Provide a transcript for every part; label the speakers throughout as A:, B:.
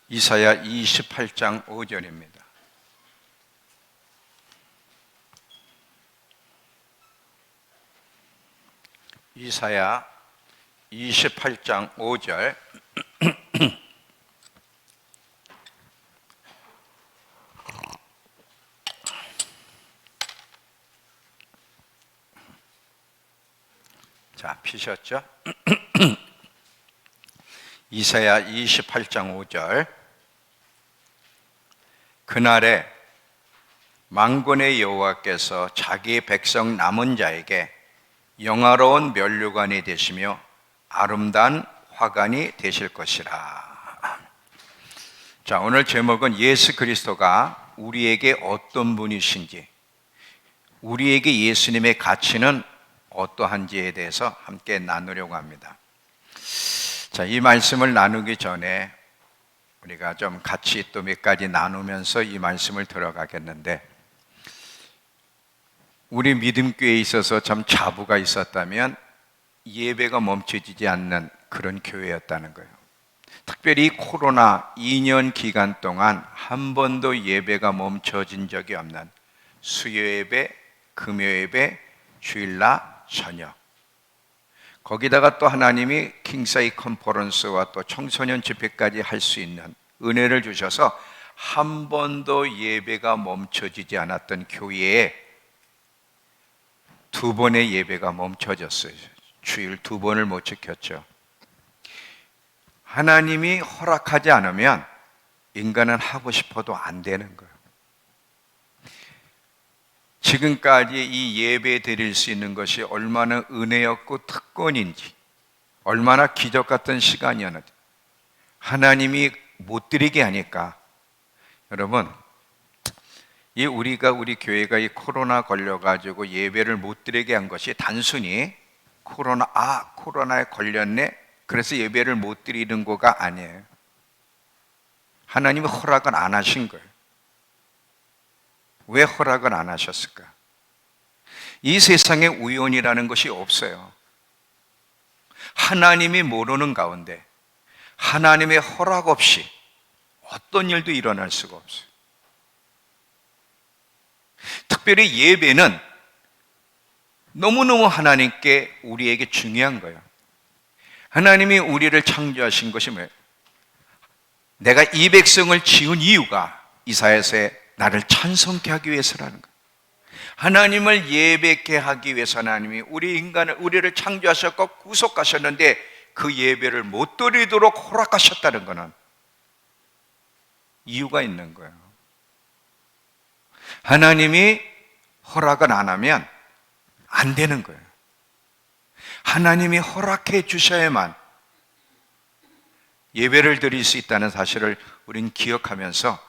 A: 이사야 28장 5절입니다. 이사야 28장 5절. 자, 피셨죠? 이사야 28장 5절. 그날에 만군의 여호와께서 자기 백성 남은 자에게 영화로운 면류관이 되시며 아름다운 화관이 되실 것이라. 자, 오늘 제목은 예수 그리스도가 우리에게 어떤 분이신지, 우리에게 예수님의 가치는 어떠한지에 대해서 함께 나누려고 합니다. 자, 이 말씀을 나누기 전에 우리가 좀 같이 또 몇 가지 나누면서 이 말씀을 들어가겠는데, 우리 믿음교회에 있어서 참 자부가 있었다면 예배가 멈춰지지 않는 그런 교회였다는 거예요. 특별히 코로나 2년 기간 동안 한 번도 예배가 멈춰진 적이 없는 수요예배, 금요예배, 주일날 저녁, 거기다가 또 하나님이 킹사이 컨퍼런스와 또 청소년 집회까지 할 수 있는 은혜를 주셔서 한 번도 예배가 멈춰지지 않았던 교회에 두 번의 예배가 멈춰졌어요. 주일 두 번을 못 지켰죠. 하나님이 허락하지 않으면 인간은 하고 싶어도 안 되는 거예요. 지금까지 이 예배 드릴 수 있는 것이 얼마나 은혜였고 특권인지, 얼마나 기적 같은 시간이었는지 하나님이 못 드리게 하니까, 여러분, 우리 교회가 이 코로나 걸려가지고 예배를 못 드리게 한 것이 단순히 코로나에 걸렸네, 그래서 예배를 못 드리는 거가 아니에요. 하나님이 허락은 안 하신 거예요. 왜 허락을 안 하셨을까? 이 세상에 우연이라는 것이 없어요. 하나님이 모르는 가운데 하나님의 허락 없이 어떤 일도 일어날 수가 없어요. 특별히 예배는 너무너무 하나님께 우리에게 중요한 거예요. 하나님이 우리를 창조하신 것이 뭐예요? 내가 이 백성을 지은 이유가 이사야서에 나를 찬송케 하기 위해서라는 거예요. 하나님을 예배케 하기 위해서 하나님이 우리를 창조하셨고 구속하셨는데 그 예배를 못 드리도록 허락하셨다는 것은 이유가 있는 거예요. 하나님이 허락을 안 하면 안 되는 거예요. 하나님이 허락해 주셔야만 예배를 드릴 수 있다는 사실을 우리는 기억하면서,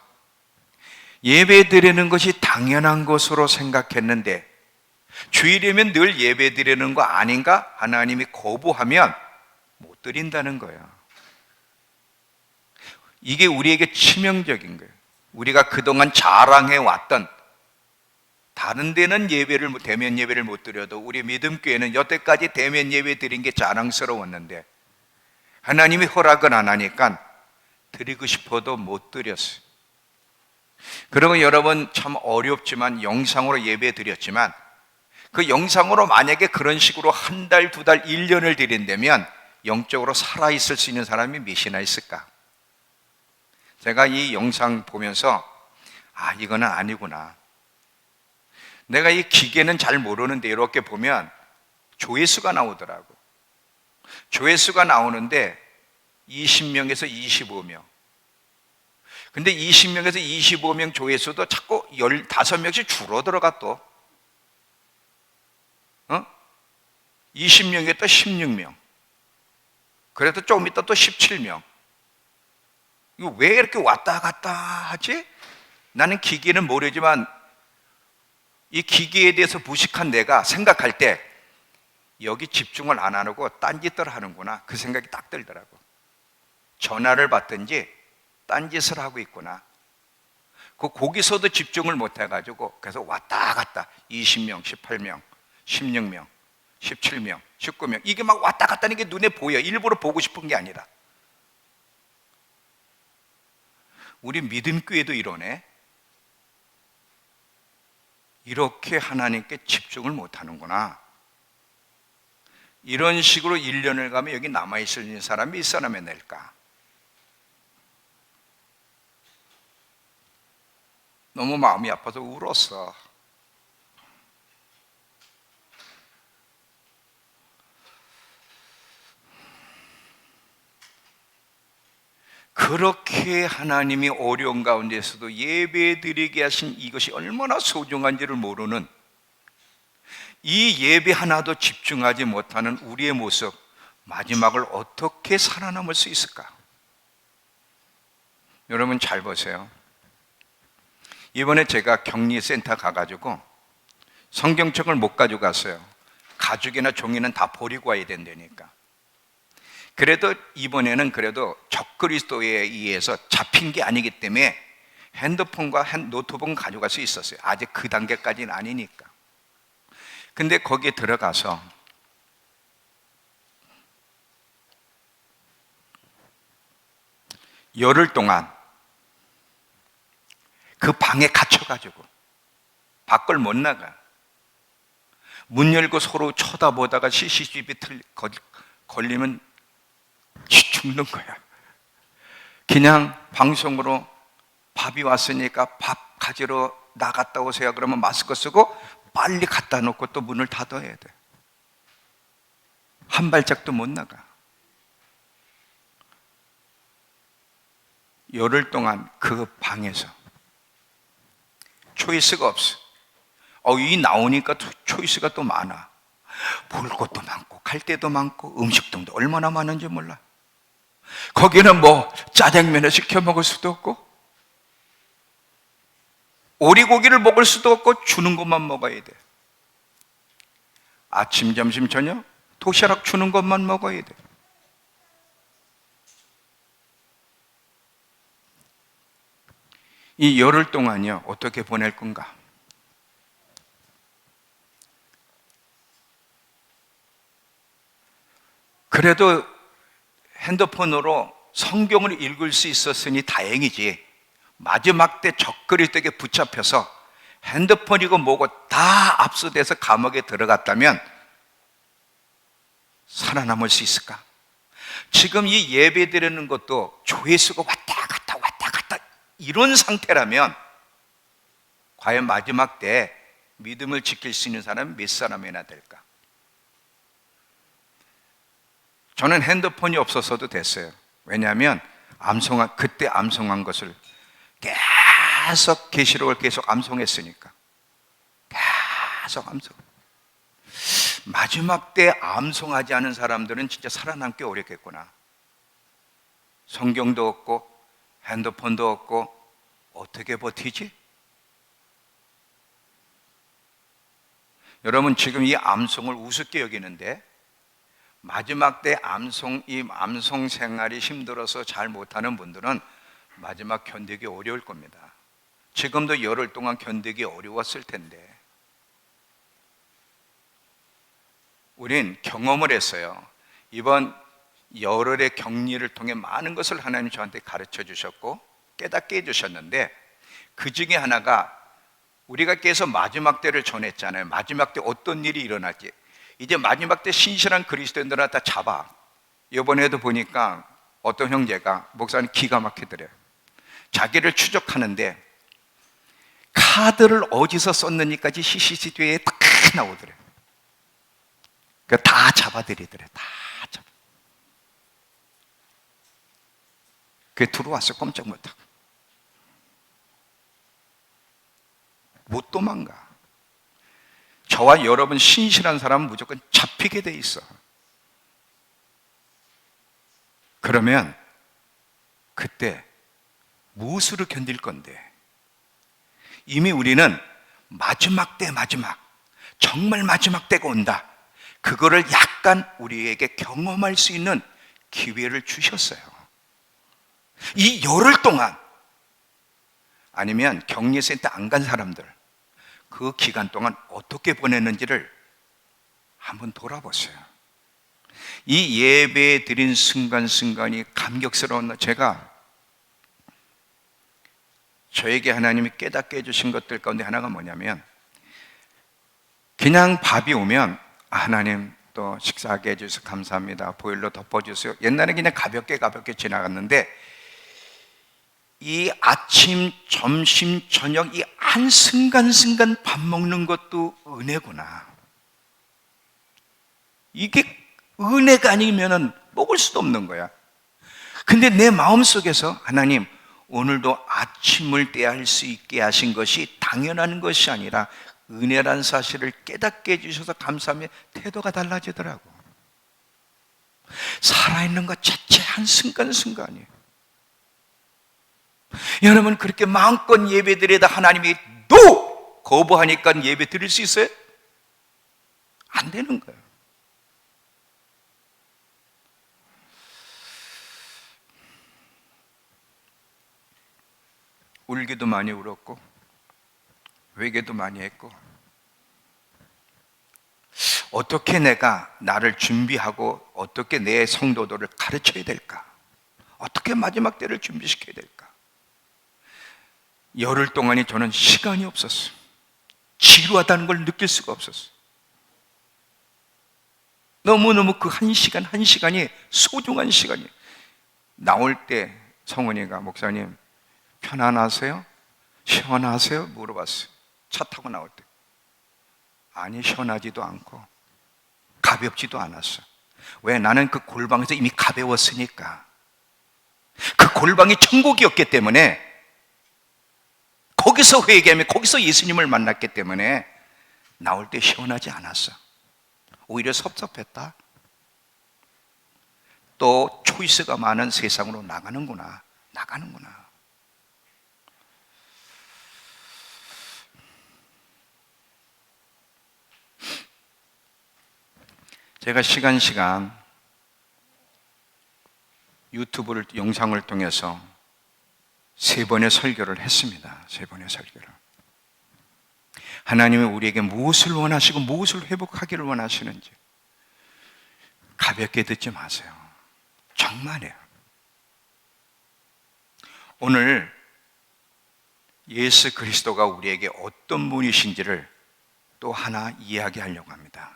A: 예배 드리는 것이 당연한 것으로 생각했는데 주일이면 늘 예배 드리는 거 아닌가? 하나님이 거부하면 못 드린다는 거예요. 이게 우리에게 치명적인 거예요. 우리가 그동안 자랑해왔던, 다른 데는 대면 예배를 못 드려도 우리 믿음교회는 여태까지 대면 예배 드린 게 자랑스러웠는데 하나님이 허락을 안 하니까 드리고 싶어도 못 드렸어요. 그리고 여러분, 참 어렵지만 영상으로 예배 드렸지만 그 영상으로 만약에 그런 식으로 한 달, 두 달, 1년을 드린다면 영적으로 살아있을 수 있는 사람이 몇이나 있을까? 제가 이 영상 보면서 이거는 아니구나. 내가 이 기계는 잘 모르는데 이렇게 보면 조회수가 나오더라고. 조회수가 나오는데 20명에서 25명. 근데 20명에서 25명 조회수도 자꾸 15명씩 줄어들어가 또. 20명에 또 16명. 그래도 조금 있다 또 17명. 이거 왜 이렇게 왔다 갔다 하지? 나는 기계는 모르지만 이 기계에 대해서 무식한 내가 생각할 때 여기 집중을 안 하고 딴짓들 하는구나, 그 생각이 딱 들더라고. 전화를 받든지 딴짓을 하고 있구나. 거기서도 집중을 못 해가지고 계속 왔다 갔다 20명, 18명, 16명, 17명, 19명, 이게 막 왔다 갔다 하는 게 눈에 보여. 일부러 보고 싶은 게 아니라. 우리 믿음교회도 이러네. 이렇게 하나님께 집중을 못하는구나. 이런 식으로 1년을 가면 여기 남아있을 사람이 몇 사람이 될까? 너무 마음이 아파서 울었어. 그렇게 하나님이 어려운 가운데서도 예배드리게 하신 이것이 얼마나 소중한지를 모르는, 이 예배 하나도 집중하지 못하는 우리의 모습, 마지막을 어떻게 살아남을 수 있을까? 여러분 잘 보세요. 이번에 제가 격리센터 가가지고 성경책을 못 가져갔어요. 가죽이나 종이는 다 버리고 와야 된다니까. 그래도 이번에는 그래도 적그리스도에 의해서 잡힌 게 아니기 때문에 핸드폰과 노트북은 가져갈 수 있었어요. 아직 그 단계까지는 아니니까. 근데 거기에 들어가서 열흘 동안 그 방에 갇혀가지고 밖을 못 나가. 문 열고 서로 쳐다보다가 CCTV 걸리면 죽는 거야. 그냥 방송으로 밥이 왔으니까 밥 가지러 나갔다 오세요. 그러면 마스크 쓰고 빨리 갖다 놓고 또 문을 닫아야 돼. 한 발짝도 못 나가. 열흘 동안 그 방에서 초이스가 없어. 이 나오니까 초이스가 또 많아. 볼 것도 많고 갈 데도 많고 음식점도 얼마나 많은지 몰라. 거기는 뭐 짜장면을 시켜 먹을 수도 없고 오리고기를 먹을 수도 없고 주는 것만 먹어야 돼. 아침, 점심, 저녁 도시락 주는 것만 먹어야 돼. 이 열흘 동안요 어떻게 보낼 건가? 그래도 핸드폰으로 성경을 읽을 수 있었으니 다행이지. 마지막 때 적그리스도에게 붙잡혀서 핸드폰이고 뭐고 다 압수돼서 감옥에 들어갔다면 살아남을 수 있을까? 지금 이 예배 드리는 것도 조회수가 왔다 갔다 이런 상태라면 과연 마지막 때 믿음을 지킬 수 있는 사람은 몇 사람이나 될까? 저는 핸드폰이 없었어도 됐어요. 왜냐하면 그때 암송한 것을 계속 계시록을 계속 암송했으니까. 계속 암송. 마지막 때 암송하지 않은 사람들은 진짜 살아남기 어렵겠구나. 성경도 없고 핸드폰도 없고 어떻게 버티지? 여러분 지금 이 암송을 우습게 여기는데 마지막 때 이 암송 생활이 힘들어서 잘 못하는 분들은 마지막 견디기 어려울 겁니다. 지금도 열흘 동안 견디기 어려웠을 텐데 우린 경험을 했어요. 이번 열흘의 격리를 통해 많은 것을 하나님 저한테 가르쳐 주셨고 깨닫게 해주셨는데 그 중에 하나가 우리가 계속 마지막 때를 전했잖아요. 마지막 때 어떤 일이 일어날지. 이제 마지막 때 신실한 그리스도인들을 다 잡아. 이번에도 보니까 어떤 형제가 목사님 기가 막히더래요. 자기를 추적하는데 카드를 어디서 썼는지까지 CCTV에 딱 나오더래요. 다 잡아들이더래. 다 잡아. 그게 들어왔어. 꼼짝 못하고. 못 도망가. 저와 여러분 신실한 사람은 무조건 잡히게 돼 있어. 그러면 그때 무엇으로 견딜 건데? 이미 우리는 마지막 정말 마지막 때가 온다. 그거를 약간 우리에게 경험할 수 있는 기회를 주셨어요. 이 열흘 동안 아니면 격리센터 안 간 사람들 그 기간 동안 어떻게 보냈는지를 한번 돌아보세요. 이 예배 드린 순간순간이 감격스러운 제가 저에게 하나님이 깨닫게 해주신 것들 가운데 하나가 뭐냐면, 그냥 밥이 오면 하나님 또 식사하게 해주셔서 감사합니다, 보일러 덮어주세요, 옛날에 그냥 가볍게 지나갔는데 이 아침, 점심, 저녁 이 한순간순간 밥 먹는 것도 은혜구나. 이게 은혜가 아니면 먹을 수도 없는 거야. 근데 내 마음속에서 하나님, 오늘도 아침을 떼할 수 있게 하신 것이 당연한 것이 아니라 은혜란 사실을 깨닫게 해주셔서 감사하며 태도가 달라지더라고. 살아있는 것 자체 한순간순간이에요. 여러분, 그렇게 마음껏 예배 드리다 하나님이 또 거부하니까 예배 드릴 수 있어요? 안 되는 거예요. 울기도 많이 울었고 회개도 많이 했고, 어떻게 내가 나를 준비하고 어떻게 내 성도들을 가르쳐야 될까, 어떻게 마지막 때를 준비시켜야 될까. 열흘 동안이 저는 시간이 없었어요. 지루하다는 걸 느낄 수가 없었어요. 너무너무 그 한 시간이 소중한 시간이에요. 나올 때 성은이가 목사님 편안하세요? 시원하세요? 물어봤어요. 차 타고 나올 때. 아니, 시원하지도 않고 가볍지도 않았어. 왜? 나는 그 골방에서 이미 가벼웠으니까. 그 골방이 천국이었기 때문에, 거기서 회개하며 거기서 예수님을 만났기 때문에 나올 때 시원하지 않았어. 오히려 섭섭했다. 또 초이스가 많은 세상으로 나가는구나. 제가 시간 유튜브를 영상을 통해서 3번의 설교를 했습니다. 3번의 설교를. 하나님이 우리에게 무엇을 원하시고 무엇을 회복하기를 원하시는지 가볍게 듣지 마세요. 정말이에요. 오늘 예수 그리스도가 우리에게 어떤 분이신지를 또 하나 이야기하려고 합니다.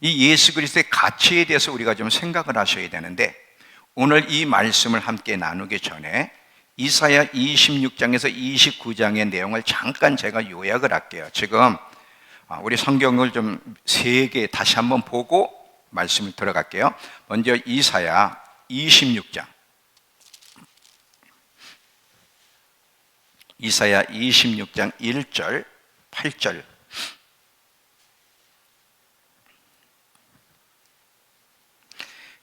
A: 이 예수 그리스도의 가치에 대해서 우리가 좀 생각을 하셔야 되는데, 오늘 이 말씀을 함께 나누기 전에 이사야 26장에서 29장의 내용을 잠깐 제가 요약을 할게요. 지금 우리 성경을 좀 3개 다시 한번 보고 말씀을 들어갈게요. 먼저 이사야 26장. 이사야 26장 1절, 8절.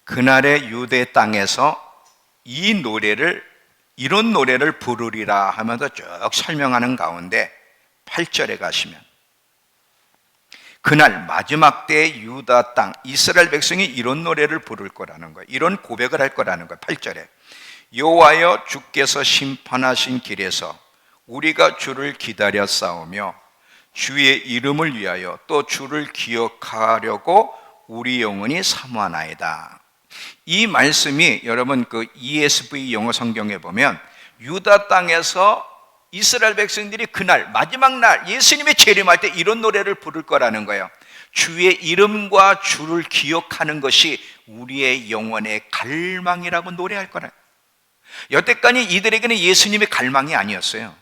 A: 그날의 유대 땅에서 이런 노래를 부르리라 하면서 쭉 설명하는 가운데 8절에 가시면, 그날 마지막 때 유다 땅 이스라엘 백성이 이런 노래를 부를 거라는 거예요. 이런 고백을 할 거라는 거예요. 8절에 여호와여, 주께서 심판하신 길에서 우리가 주를 기다려 싸우며 주의 이름을 위하여 또 주를 기억하려고 우리 영혼이 사모하나이다. 이 말씀이 여러분 그 ESV 영어 성경에 보면 유다 땅에서 이스라엘 백성들이 그날 마지막 날 예수님의 재림할 때 이런 노래를 부를 거라는 거예요. 주의 이름과 주를 기억하는 것이 우리의 영혼의 갈망이라고 노래할 거라. 여태까지 이들에게는 예수님의 갈망이 아니었어요.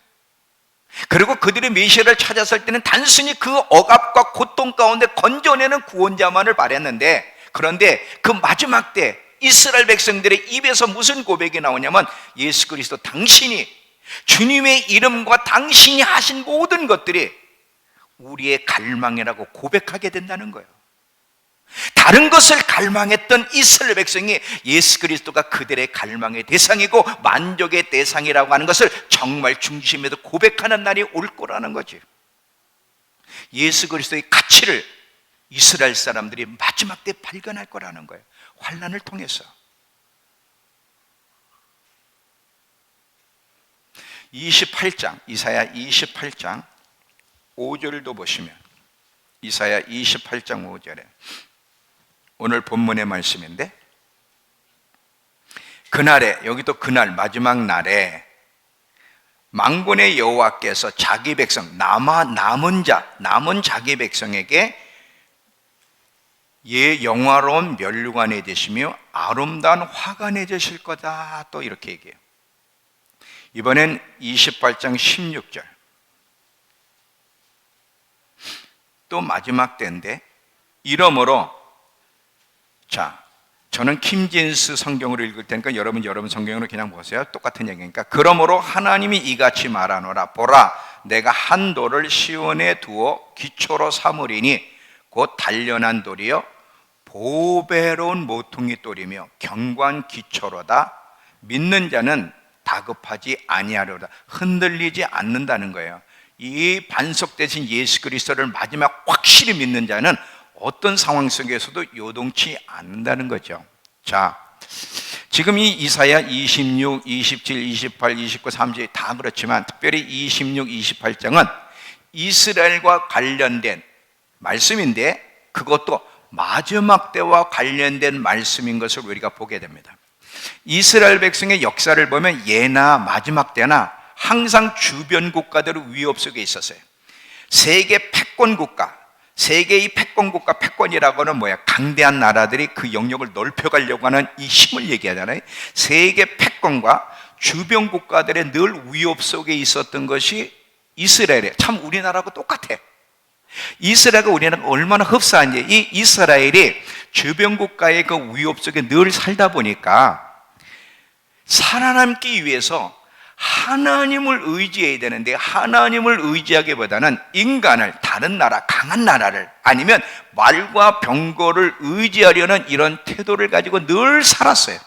A: 그리고 그들이 메시아를 찾았을 때는 단순히 그 억압과 고통 가운데 건져내는 구원자만을 바랬는데, 그런데 그 마지막 때 이스라엘 백성들의 입에서 무슨 고백이 나오냐면, 예수 그리스도 당신이, 주님의 이름과 당신이 하신 모든 것들이 우리의 갈망이라고 고백하게 된다는 거예요. 다른 것을 갈망했던 이스라엘 백성이 예수 그리스도가 그들의 갈망의 대상이고 만족의 대상이라고 하는 것을 정말 중심에서 고백하는 날이 올 거라는 거지. 예수 그리스도의 가치를 이스라엘 사람들이 마지막 때 발견할 거라는 거예요. 환난을 통해서. 28장, 이사야 28장 5절도 보시면, 이사야 28장 5절에 오늘 본문의 말씀인데, 그날에, 여기도 그날 마지막 날에 만군의 여호와께서 자기 백성 남은 자기 백성에게 영화로운 면류가 내주시며 아름다운 화가 내주실 거다, 또 이렇게 얘기해요. 이번엔 28장 16절, 또 마지막 때인데, 이러므로, 자, 저는 킴진스 성경으로 읽을 테니까 여러분 성경으로 그냥 보세요. 똑같은 얘기니까. 그러므로 하나님이 이같이 말하노라. 보라, 내가 한 돌을 시온에 두어 기초로 삼으리니 곧 단련한 돌이요 보배로운 모퉁이 돌이며 견고한 기초로다. 믿는 자는 다급하지 아니하리로다. 흔들리지 않는다는 거예요. 이 반석 대신 예수 그리스도를 마지막 확실히 믿는 자는 어떤 상황 속에서도 요동치 않는다는 거죠. 자, 지금 이 이사야 26, 27, 28, 29, 30 다 그렇지만 특별히 26, 28장은 이스라엘과 관련된 말씀인데 그것도 마지막 때와 관련된 말씀인 것을 우리가 보게 됩니다. 이스라엘 백성의 역사를 보면 예나 마지막 때나 항상 주변 국가들의 위협 속에 있었어요. 세계 패권 국가, 세계의 패권 국가, 패권이라고는 뭐야? 강대한 나라들이 그 영역을 넓혀가려고 하는 이 힘을 얘기하잖아요. 세계 패권과 주변 국가들의 늘 위협 속에 있었던 것이 이스라엘이에요. 참 우리나라하고 똑같아. 이스라엘과 우리나라가 얼마나 흡사한지, 이 이스라엘이 주변 국가의 그 위협 속에 늘 살다 보니까 살아남기 위해서 하나님을 의지해야 되는데 하나님을 의지하기보다는 인간을, 다른 나라, 강한 나라를 아니면 말과 병거를 의지하려는 이런 태도를 가지고 늘 살았어요.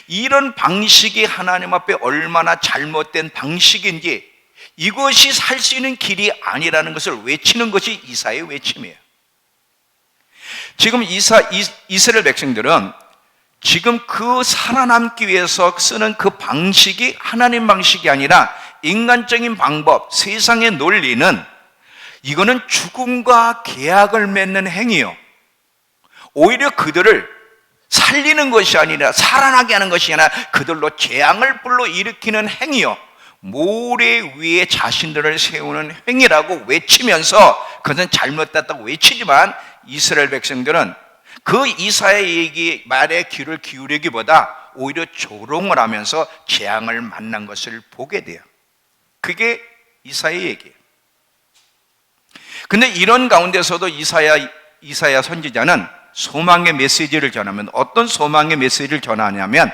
A: 이런 방식이 하나님 앞에 얼마나 잘못된 방식인지, 이것이 살 수 있는 길이 아니라는 것을 외치는 것이 이사의 외침이에요. 지금 이스라엘 백성들은 지금 그 살아남기 위해서 쓰는 그 방식이 하나님 방식이 아니라 인간적인 방법, 세상의 논리는 이거는 죽음과 계약을 맺는 행위요. 오히려 그들을 살리는 것이 아니라, 살아나게 하는 것이 아니라 그들로 재앙을 불러일으키는 행위요. 모래 위에 자신들을 세우는 행위라고 외치면서 그것은 잘못됐다고 외치지만 이스라엘 백성들은 그 이사야의 얘기 말에 귀를 기울이기보다 오히려 조롱을 하면서 재앙을 만난 것을 보게 돼요. 그게 이사야의 얘기예요. 근데 이런 가운데서도 이사야 선지자는 소망의 메시지를 전하면, 어떤 소망의 메시지를 전하냐면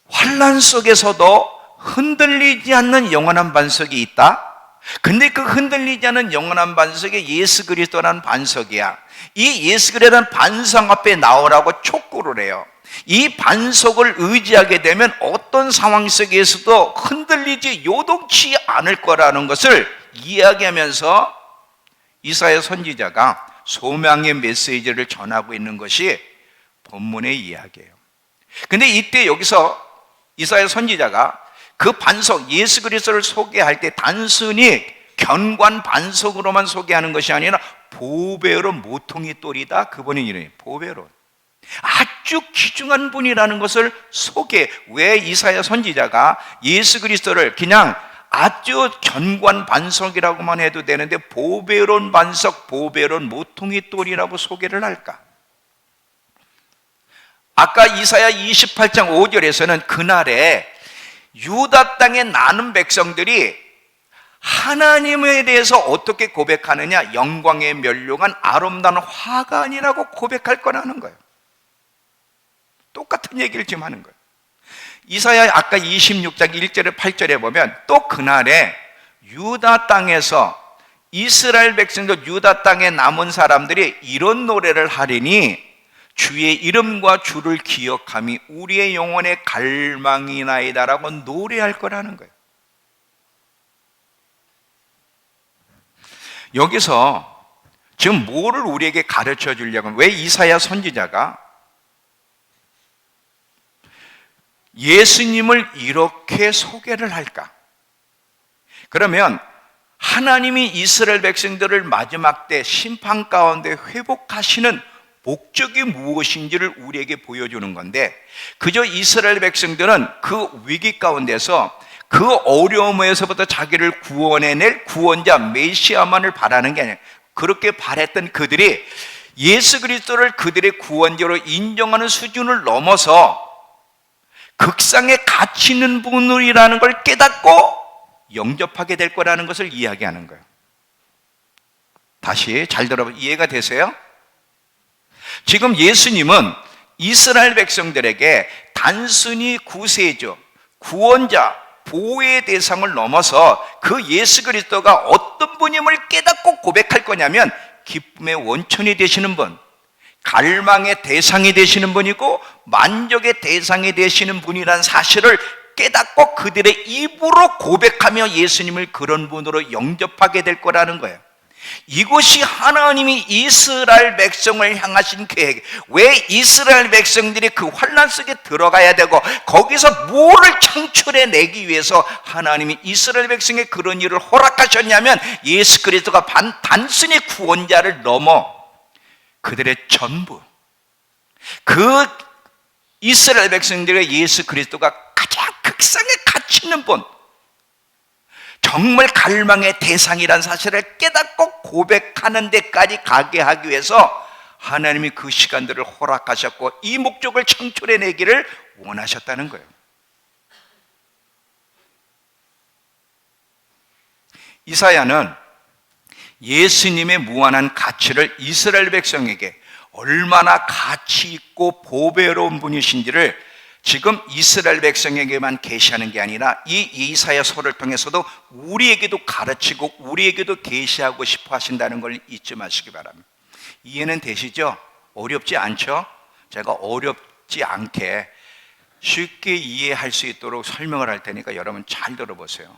A: 환난 속에서도 흔들리지 않는 영원한 반석이 있다. 근데 그 흔들리지 않는 영원한 반석이 예수 그리스도라는 반석이야. 이 예수 그리스도라는 반석 앞에 나오라고 촉구를 해요. 이 반석을 의지하게 되면 어떤 상황 속에서도 흔들리지, 요동치 않을 거라는 것을 이야기하면서 이사야 선지자가 소망의 메시지를 전하고 있는 것이 본문의 이야기예요. 근데 이때 여기서 이사야 선지자가 그 반석, 예수 그리스도를 소개할 때 단순히 견고한 반석으로만 소개하는 것이 아니라 보배로운 모퉁이 돌이다. 그분의 이름이 보배로운, 아주 귀중한 분이라는 것을 소개. 왜 이사야 선지자가 예수 그리스도를 그냥 아주 견고한 반석이라고만 해도 되는데 보배로운 반석, 보배로운 모퉁이 돌이라고 소개를 할까? 아까 이사야 28장 5절에서는 그날에 유다 땅에 나는 백성들이 하나님에 대해서 어떻게 고백하느냐? 영광의 면류관 아름다운 화가 아니라고 고백할 거라는 거예요. 똑같은 얘기를 지금 하는 거예요. 이사야 아까 26장 1절에 8절에 보면 또 그날에 유다 땅에서 이스라엘 백성들, 유다 땅에 남은 사람들이 이런 노래를 하리니 주의 이름과 주를 기억함이 우리의 영혼의 갈망이나이다라고 노래할 거라는 거예요. 여기서 지금 뭐를 우리에게 가르쳐 주려고, 왜 이사야 선지자가 예수님을 이렇게 소개를 할까? 그러면 하나님이 이스라엘 백성들을 마지막 때 심판 가운데 회복하시는 목적이 무엇인지를 우리에게 보여주는 건데, 그저 이스라엘 백성들은 그 위기 가운데서 그 어려움에서부터 자기를 구원해낼 구원자 메시아만을 바라는 게 아니에요. 그렇게 바랬던 그들이 예수 그리스도를 그들의 구원자로 인정하는 수준을 넘어서 극상에 가치 있는 분이라는 걸 깨닫고 영접하게 될 거라는 것을 이야기하는 거예요. 다시 잘 들어보세요. 이해가 되세요? 지금 예수님은 이스라엘 백성들에게 단순히 구세주, 구원자, 보호의 대상을 넘어서 그 예수 그리스도가 어떤 분임을 깨닫고 고백할 거냐면 기쁨의 원천이 되시는 분, 갈망의 대상이 되시는 분이고 만족의 대상이 되시는 분이라는 사실을 깨닫고 그들의 입으로 고백하며 예수님을 그런 분으로 영접하게 될 거라는 거예요. 이것이 하나님이 이스라엘 백성을 향하신 계획. 왜 이스라엘 백성들이 그 환난 속에 들어가야 되고 거기서 뭐를 창출해내기 위해서 하나님이 이스라엘 백성에 그런 일을 허락하셨냐면 예수 그리스도가 단순히 구원자를 넘어 그들의 전부, 그 이스라엘 백성들의 예수 그리스도가 가장 극상에 가치 있는 분, 정말 갈망의 대상이라는 사실을 깨닫고 고백하는 데까지 가게 하기 위해서 하나님이 그 시간들을 허락하셨고 이 목적을 창출해내기를 원하셨다는 거예요. 이사야는 예수님의 무한한 가치를 이스라엘 백성에게 얼마나 가치 있고 보배로운 분이신지를 지금 이스라엘 백성에게만 계시하는 게 아니라 이 이사야서를 통해서도 우리에게도 가르치고 우리에게도 계시하고 싶어 하신다는 걸 잊지 마시기 바랍니다. 이해는 되시죠? 어렵지 않죠? 제가 어렵지 않게 쉽게 이해할 수 있도록 설명을 할 테니까 여러분 잘 들어보세요.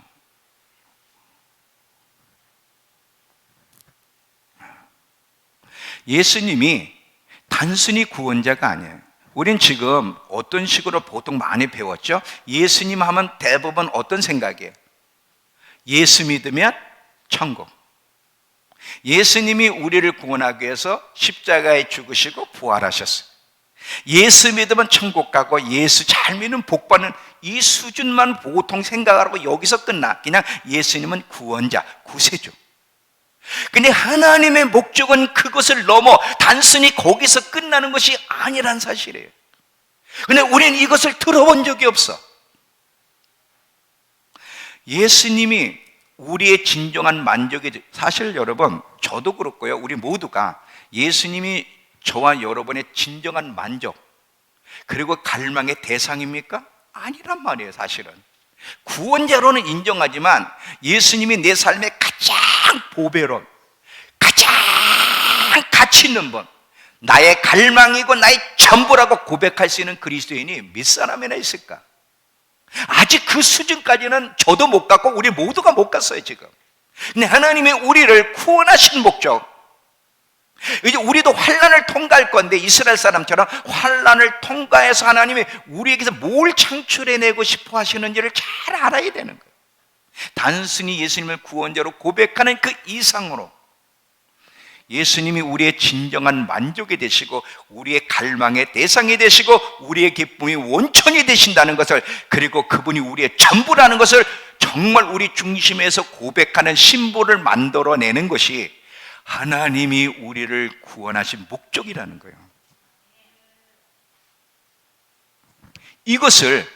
A: 예수님이 단순히 구원자가 아니에요. 우린 지금 어떤 식으로 보통 많이 배웠죠? 예수님 하면 대부분 어떤 생각이에요? 예수 믿으면 천국. 예수님이 우리를 구원하기 위해서 십자가에 죽으시고 부활하셨어요. 예수 믿으면 천국 가고 예수 잘 믿으면 복 받는 이 수준만 보통 생각하고 여기서 끝나. 그냥 예수님은 구원자, 구세주. 근데 하나님의 목적은 그것을 넘어 단순히 거기서 끝나는 것이 아니란 사실이에요. 근데 우리는 이것을 들어본 적이 없어. 예수님이 우리의 진정한 만족이, 사실 여러분 저도 그렇고요, 우리 모두가 예수님이 저와 여러분의 진정한 만족 그리고 갈망의 대상입니까? 아니란 말이에요. 사실은 구원자로는 인정하지만 예수님이 내 삶의 가장 보배로운, 가장 가치 있는 분, 나의 갈망이고 나의 전부라고 고백할 수 있는 그리스도인이 몇 사람이나 있을까? 아직 그 수준까지는 저도 못 갔고 우리 모두가 못 갔어요 지금. 근데 하나님이 우리를 구원하신 목적, 이제 우리도 환난을 통과할 건데 이스라엘 사람처럼 환난을 통과해서 하나님이 우리에게서 뭘 창출해내고 싶어 하시는지를 잘 알아야 되는 거예요. 단순히 예수님을 구원자로 고백하는 그 이상으로 예수님이 우리의 진정한 만족이 되시고 우리의 갈망의 대상이 되시고 우리의 기쁨이 원천이 되신다는 것을, 그리고 그분이 우리의 전부라는 것을 정말 우리 중심에서 고백하는 신부를 만들어내는 것이 하나님이 우리를 구원하신 목적이라는 거예요. 이것을,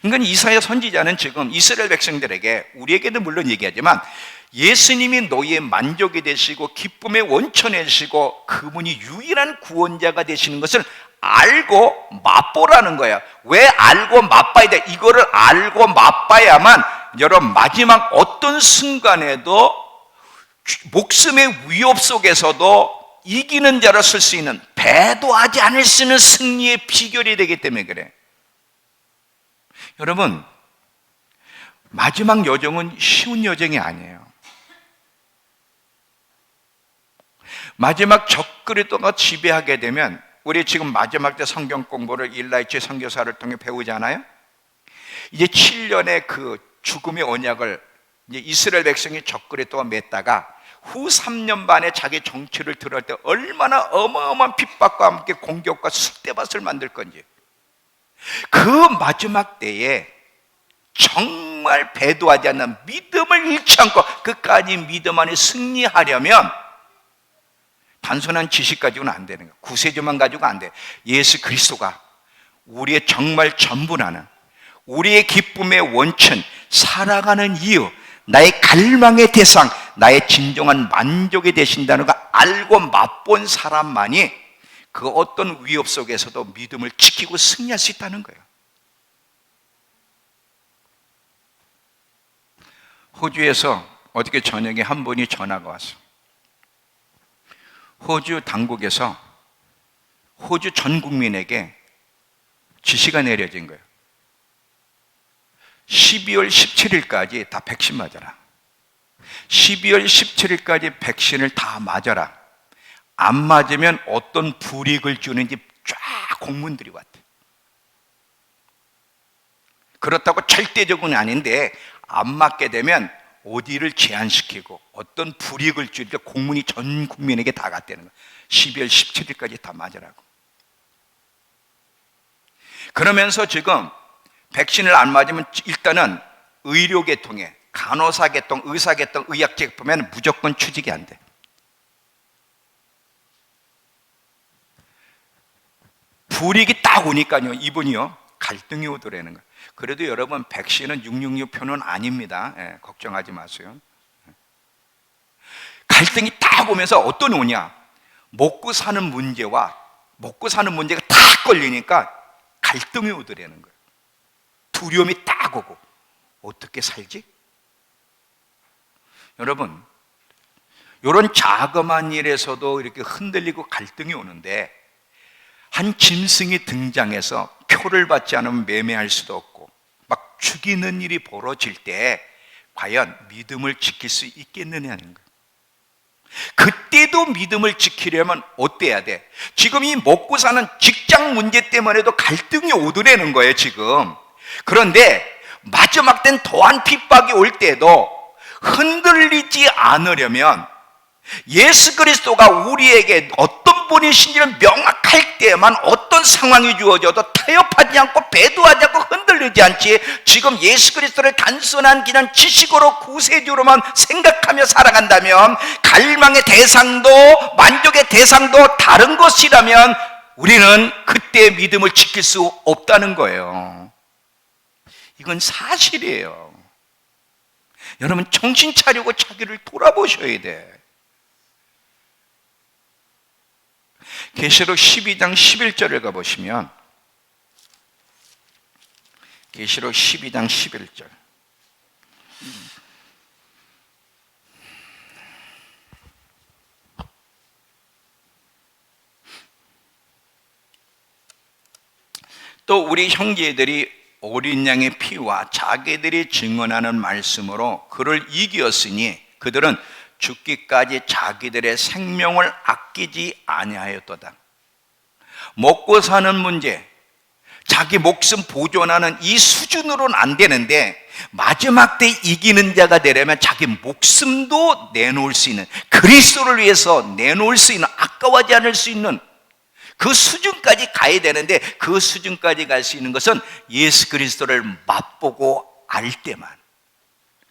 A: 그러니까 이사야 선지자는 지금 이스라엘 백성들에게, 우리에게도 물론 얘기하지만 예수님이 너희의 만족이 되시고 기쁨의 원천이 되시고 그분이 유일한 구원자가 되시는 것을 알고 맛보라는 거야. 왜 알고 맛봐야 돼? 이거를 알고 맛봐야만 여러분 마지막 어떤 순간에도 목숨의 위협 속에서도 이기는 자로 쓸 수 있는, 배도하지 않을 수 있는 승리의 비결이 되기 때문에 그래. 여러분, 마지막 여정은 쉬운 여정이 아니에요. 마지막 적그리스도가 지배하게 되면, 우리 지금 마지막 때 성경 공부를 일라이치 선교사를 통해 배우잖아요. 이제 7년의 그 죽음의 언약을 이제 이스라엘 백성이 적그리스도가 맺다가 후 3년 반에 자기 정치를 들어올 때 얼마나 어마어마한 핍박과 함께 공격과 숫대밭을 만들 건지, 그 마지막 때에 정말 정말 배도하지 않는 믿음을 잃지 않고 끝까지 믿음 안에 승리하려면 단순한 지식 가지고는 안 되는 거예요. 구세주만 가지고 안 돼. 예수 그리스도가 우리의 정말 전부라는, 우리의 기쁨의 원천, 살아가는 이유, 나의 갈망의 대상, 나의 진정한 만족이 되신다는 걸 알고 맛본 사람만이 그 어떤 위협 속에서도 믿음을 지키고 승리할 수 있다는 거예요. 호주에서 어저께 저녁에 한 분이 전화가 왔어. 호주 당국에서 호주 전 국민에게 지시가 내려진 거예요. 12월 17일까지 다 백신 맞아라. 12월 17일까지 백신을 다 맞아라. 안 맞으면 어떤 불이익을 주는지 쫙 공문들이 왔대. 그렇다고 절대적은 아닌데 안 맞게 되면 어디를 제한시키고 어떤 불이익을 줄까 공문이 전 국민에게 다 갔다는 거예요. 12월 17일까지 다 맞으라고. 그러면서 지금 백신을 안 맞으면 일단은 의료계통에 간호사계통, 의사계통, 의학제품에는 무조건 취직이 안 돼. 불이익이 딱 오니까요, 이분이요 갈등이 오더라는 거예요. 그래도 여러분 백신은 666표는 아닙니다. 예, 걱정하지 마세요. 갈등이 딱 오면서 어떤 오냐, 먹고 사는 문제가 딱 걸리니까 갈등이 오더라는 거예요. 두려움이 딱 오고 어떻게 살지? 여러분, 이런 자그마한 일에서도 이렇게 흔들리고 갈등이 오는데 한 짐승이 등장해서 표를 받지 않으면 매매할 수도 없고 막 죽이는 일이 벌어질 때 과연 믿음을 지킬 수 있겠느냐는 거예요. 그때도 믿음을 지키려면 어때야 돼? 지금 이 먹고 사는 직장 문제 때문에도 갈등이 오더라는 거예요 지금. 그런데 마지막 땐 더한 핍박이 올 때도 흔들리지 않으려면 예수 그리스도가 우리에게 어떤 분이신지를 명확할 때만 어떤 상황이 주어져도 타협하지 않고 배도하지 않고 흔들리지 않지, 지금 예수 그리스도를 단순한 그냥 지식으로 구세주로만 생각하며 살아간다면 갈망의 대상도 만족의 대상도 다른 것이라면 우리는 그때 믿음을 지킬 수 없다는 거예요. 이건 사실이에요. 여러분 정신 차리고 자기를 돌아보셔야 돼. 계시록 12장 11절을 가보시면 계시록 12장 11절 또 우리 형제들이 어린 양의 피와 자기들이 증언하는 말씀으로 그를 이기었으니 그들은 죽기까지 자기들의 생명을 아끼지 아니하였도다. 먹고 사는 문제, 자기 목숨 보존하는 이 수준으로는 안 되는데 마지막 때 이기는 자가 되려면 자기 목숨도 내놓을 수 있는, 그리스도를 위해서 내놓을 수 있는, 아까워하지 않을 수 있는 그 수준까지 가야 되는데 그 수준까지 갈 수 있는 것은 예수 그리스도를 맛보고 알 때만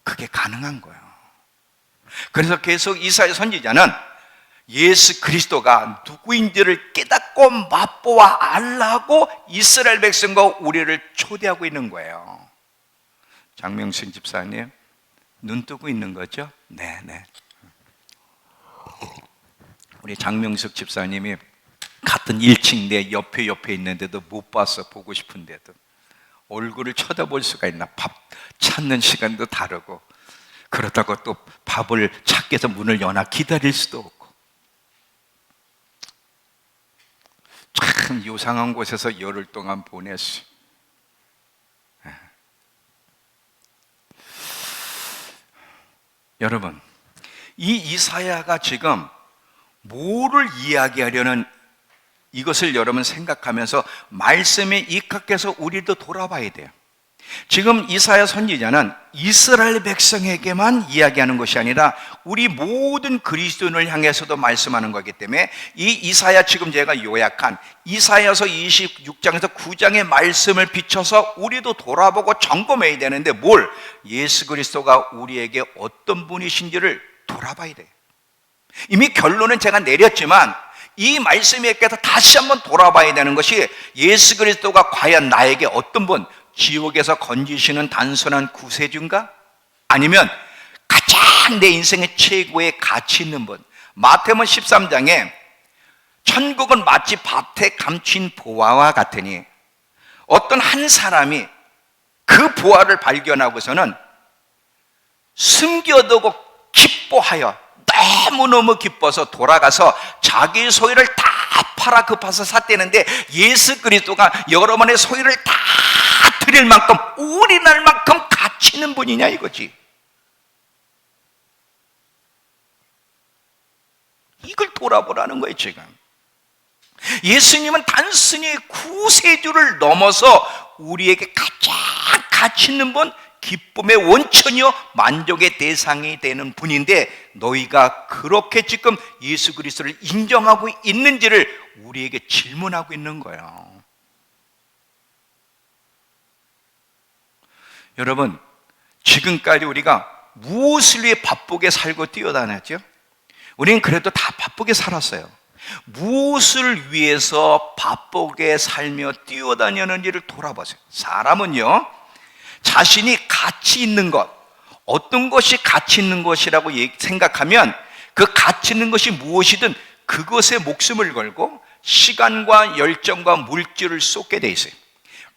A: 그게 가능한 거예요. 그래서 계속 이사야 선지자는 예수 그리스도가 누구인지를 깨닫고 맛보아 알라고 이스라엘 백성과 우리를 초대하고 있는 거예요. 장명순 집사님 눈 뜨고 있는 거죠? 네네. 우리 장명숙 집사님이 같은 1층 내 옆에 있는데도 못 봤어. 보고 싶은데도 얼굴을 쳐다볼 수가 있나. 밥 찾는 시간도 다르고 그렇다고 또 밥을 찾기 위해서 문을 여나 기다릴 수도 없고 참 요상한 곳에서 열흘 동안 보냈어. 여러분, 이 이사야가 지금 뭐를 이야기하려는 이것을 여러분 생각하면서 말씀에 입각해서 우리도 돌아봐야 돼요. 지금 이사야 선지자는 이스라엘 백성에게만 이야기하는 것이 아니라 우리 모든 그리스도인을 향해서도 말씀하는 거기 때문에 이 이사야, 지금 제가 요약한 이사야서 26장에서 9장의 말씀을 비춰서 우리도 돌아보고 점검해야 되는데, 뭘? 예수 그리스도가 우리에게 어떤 분이신지를 돌아봐야 돼요. 이미 결론은 제가 내렸지만 이 말씀에 깨서 다시 한번 돌아봐야 되는 것이, 예수 그리스도가 과연 나에게 어떤 분, 지옥에서 건지시는 단순한 구세주인가? 아니면 가장 내 인생의 최고의 가치 있는 분. 마태복음 13장에 천국은 마치 밭에 감춘 보화와 같으니, 어떤 한 사람이 그 보화를 발견하고서는 숨겨두고 기뻐하여, 너무너무 기뻐서 돌아가서 자기 소유를 다 팔아 급해서 샀대는데, 예수 그리스도가 여러분의 소유를 다 드릴 만큼, 우리날만큼 가치 있는 분이냐 이거지. 이걸 돌아보라는 거예요. 지금 예수님은 단순히 구세주를 넘어서 우리에게 가장 가치 있는 분, 기쁨의 원천이요 만족의 대상이 되는 분인데, 너희가 그렇게 지금 예수 그리스도를 인정하고 있는지를 우리에게 질문하고 있는 거예요. 여러분, 지금까지 우리가 무엇을 위해 바쁘게 살고 뛰어다녔죠? 우리는 그래도 다 바쁘게 살았어요. 무엇을 위해서 바쁘게 살며 뛰어다녔는지를 돌아보세요. 사람은요, 자신이 가치 있는 것, 어떤 것이 가치 있는 것이라고 생각하면 그 가치 있는 것이 무엇이든 그것에 목숨을 걸고 시간과 열정과 물질을 쏟게 돼 있어요.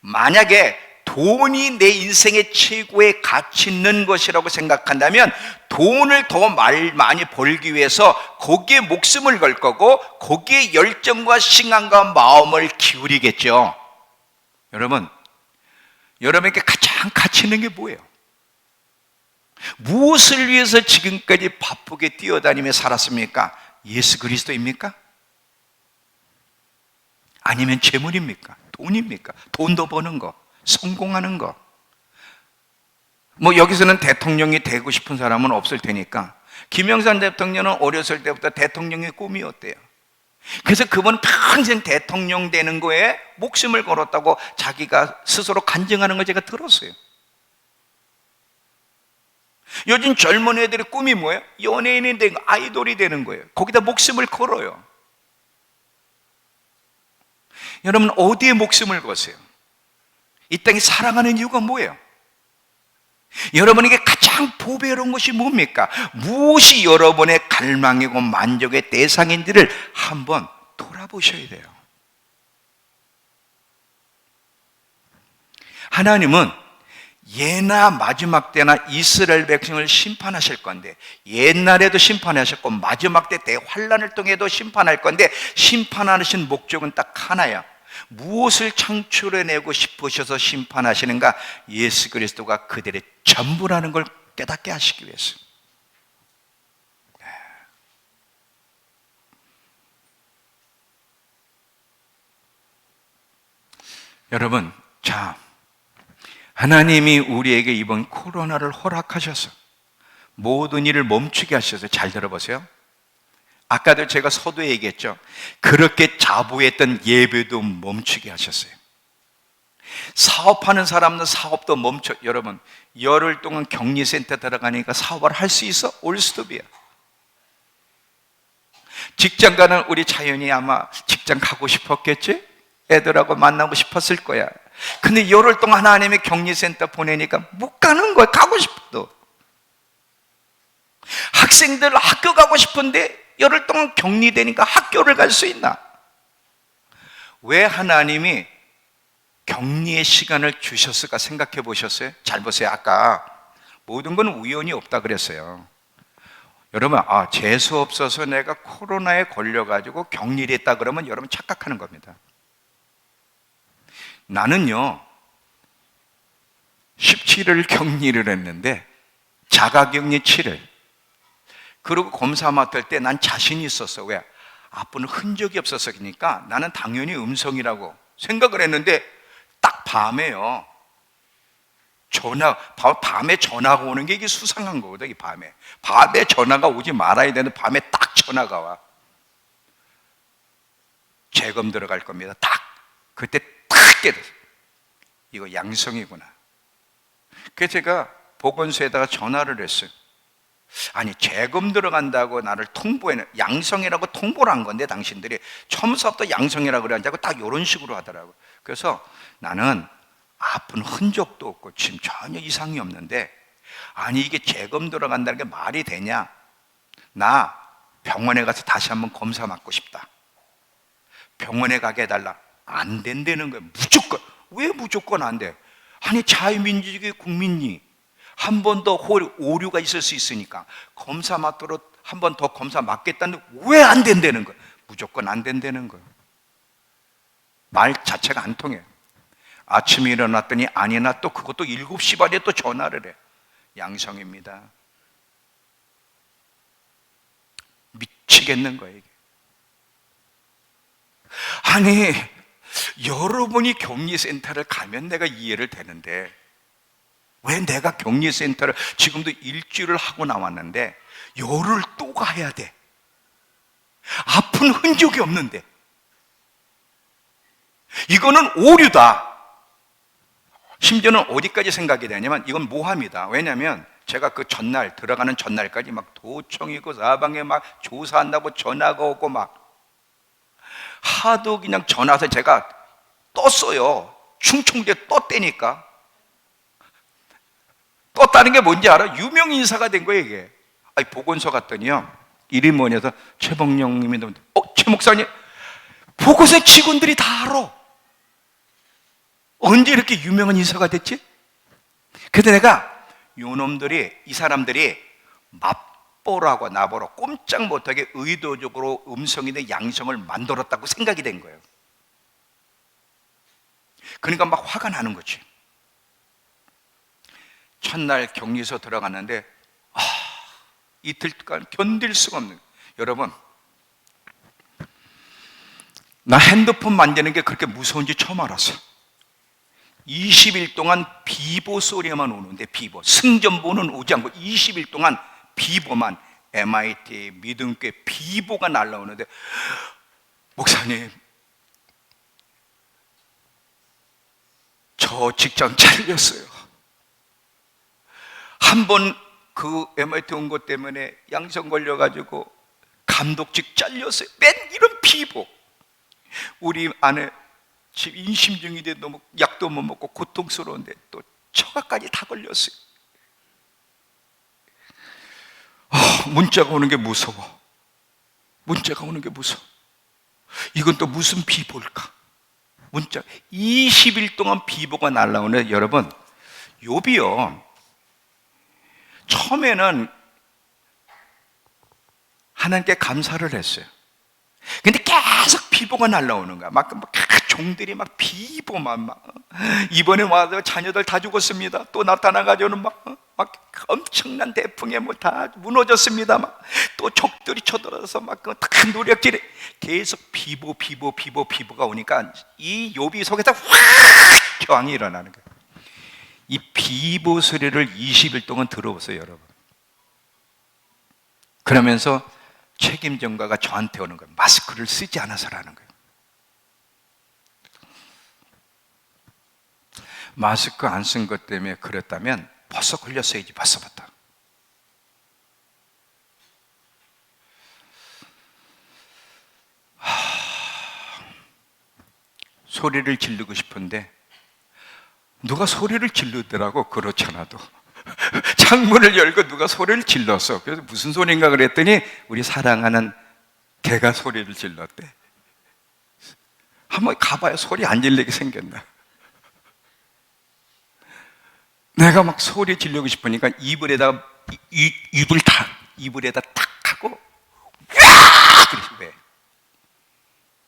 A: 만약에 돈이 내 인생의 최고의 가치 있는 것이라고 생각한다면 돈을 더 많이 벌기 위해서 거기에 목숨을 걸 거고, 거기에 열정과 시간과 마음을 기울이겠죠. 여러분, 여러분에게 가장 가치 있는 게 뭐예요? 무엇을 위해서 지금까지 바쁘게 뛰어다니며 살았습니까? 예수 그리스도입니까? 아니면 재물입니까? 돈입니까? 돈 더 버는 거, 성공하는 거. 뭐 여기서는 대통령이 되고 싶은 사람은 없을 테니까, 김영삼 대통령은 어렸을 때부터 대통령의 꿈이었대요. 그래서 그분 평생 대통령 되는 거에 목숨을 걸었다고 자기가 스스로 간증하는 걸 제가 들었어요. 요즘 젊은 애들의 꿈이 뭐예요? 연예인이 되는 거, 아이돌이 되는 거예요. 거기다 목숨을 걸어요. 여러분, 어디에 목숨을 거세요? 이 땅에 살아가는 이유가 뭐예요? 여러분에게 가장 보배로운 것이 뭡니까? 무엇이 여러분의 갈망이고 만족의 대상인지를 한번 돌아보셔야 돼요. 하나님은 예나 마지막 때나 이스라엘 백성을 심판하실 건데, 옛날에도 심판하셨고 마지막 때 대환란을 통해도 심판할 건데, 심판하신 목적은 딱 하나야. 무엇을 창출해내고 싶으셔서 심판하시는가? 예수 그리스도가 그들의 전부라는 걸 깨닫게 하시기 위해서. 여러분, 자, 하나님이 우리에게 이번 코로나를 허락하셔서 모든 일을 멈추게 하셔서, 잘 들어보세요. 아까도 제가 서두에 얘기했죠. 그렇게 자부했던 예배도 멈추게 하셨어요. 사업하는 사람은 사업도 멈춰. 여러분, 열흘 동안 격리센터 들어가니까 사업을 할 수 있어? 올 수도 비야. 직장 가는 우리 자연이 아마 직장 가고 싶었겠지? 애들하고 만나고 싶었을 거야. 근데 열흘 동안 하나님의 격리센터 보내니까 못 가는 거야. 가고 싶어도. 학생들 학교 가고 싶은데 열흘 동안 격리되니까 학교를 갈 수 있나? 왜 하나님이 격리의 시간을 주셨을까 생각해 보셨어요? 잘 보세요. 아까 모든 건 우연이 없다 그랬어요. 여러분, 재수 없어서 내가 코로나에 걸려가지고 격리됐다 그러면 여러분 착각하는 겁니다. 나는요 17일 격리를 했는데 자가격리 7일, 그리고 검사 맡을 때 난 자신이 있었어. 왜? 아픈 흔적이 없어서. 그러니까 나는 당연히 음성이라고 생각을 했는데 딱 밤에요 밤에 전화가 오는 게 이게 수상한 거거든. 이 밤에 전화가 오지 말아야 되는데 밤에 딱 전화가 와. 재검 들어갈 겁니다. 딱 그때 딱 깨달았어요. 이거 양성이구나. 그래서 제가 보건소에다가 전화를 했어요. 아니, 재검 들어간다고 나를 통보해, 양성이라고 통보를 한 건데 당신들이 처음부터 양성이라고 그러냐고 딱 이런 식으로 하더라고요. 그래서 나는 아픈 흔적도 없고 지금 전혀 이상이 없는데, 아니 이게 재검 들어간다는 게 말이 되냐? 나 병원에 가서 다시 한번 검사 받고 싶다. 병원에 가게 해달라. 안 된다는 거예요. 무조건. 왜 무조건 안 돼? 아니, 자유민주주의 국민이 한 번 더 오류가 있을 수 있으니까 검사 받도록 한 번 더 검사 받겠다는데 왜 안 된다는 거예요? 무조건 안 된다는 거예요. 말 자체가 안 통해요. 아침에 일어났더니 아니나 또 그것도 7시 반에 또 전화를 해. 양성입니다. 미치겠는 거예요, 이게. 아니, 여러분이 격리센터를 가면 내가 이해를 되는데 왜 내가 격리센터를 지금도 일주일을 하고 나왔는데 열흘 또 가야 돼? 아픈 흔적이 없는데. 이거는 오류다. 심지어는 어디까지 생각이 되냐면 이건 모함이다. 왜냐하면 제가 그 전날, 들어가는 전날까지 막 도청이고 사방에 막 조사한다고 전화가 오고 막 하도 그냥 전화해서 제가 떴어요. 충청도에 떴다니까. 떴다는 게 뭔지 알아? 유명 인사가 된 거예요, 이게. 아니, 보건소 갔더니요, 이름이 뭐냐서 최봉영 님이, 최 목사님, 보건소 직원들이 다 알아. 언제 이렇게 유명한 인사가 됐지? 그래서 내가 요놈들이, 이 사람들이 맛보라고 나보러 꼼짝 못하게 의도적으로 음성인의 양성을 만들었다고 생각이 된 거예요. 그러니까 막 화가 나는 거지. 첫날 격리소 들어갔는데 이틀간 견딜 수가 없는 거예요. 여러분, 나 핸드폰 만지는 게 그렇게 무서운지 처음 알았어. 20일 동안 비보 소리만 오는데, 비보, 승전보는 오지 않고 20일 동안 비보만, MIT, 믿음교회 비보가 날라오는데, 목사님, 저 직장 잘렸어요. 한 번 그 MIT 온 것 때문에 양성 걸려가지고 감독직 잘렸어요. 맨 이런 비보. 우리 아내 지금 임신 중인데 너무 약도 못 먹고 고통스러운데 또 처가까지 다 걸렸어요. 문자가 오는 게 무서워. 문자가 오는 게 무서워. 이건 또 무슨 비보일까? 문자 20일 동안 비보가 날라오는데, 여러분, 욥이요, 처음에는 하나님께 감사를 했어요. 근데 계속 비보가 날라오는 거야. 막 종들이 막 비보만 이번에 와서 자녀들 다 죽었습니다. 또 나타나가지고는 막 엄청난 대풍에 뭐 다 무너졌습니다. 또 적들이 쳐들어서 막 다 노력질에 계속 비보가 오니까 이 욥이 속에서 확 저항이 일어나는 거예요. 이 비보 소리를 20일 동안 들어보세요, 여러분. 그러면서 책임 전가가 저한테 오는 거예요. 마스크를 쓰지 않아서라는 거예요. 마스크 안 쓴 것 때문에 그랬다면 벌써 걸렸어야지, 벌써부터. 소리를 지르고 싶은데 누가 소리를 지르더라고. 그렇잖아도 창문을 열고 누가 소리를 질렀어. 그래서 무슨 소리인가 그랬더니 우리 사랑하는 개가 소리를 질렀대. 한번 가봐야 소리 안 질리게 생겼나. 내가 막 소리 지르고 싶으니까 이불에다 탁 하고 그래서 왜?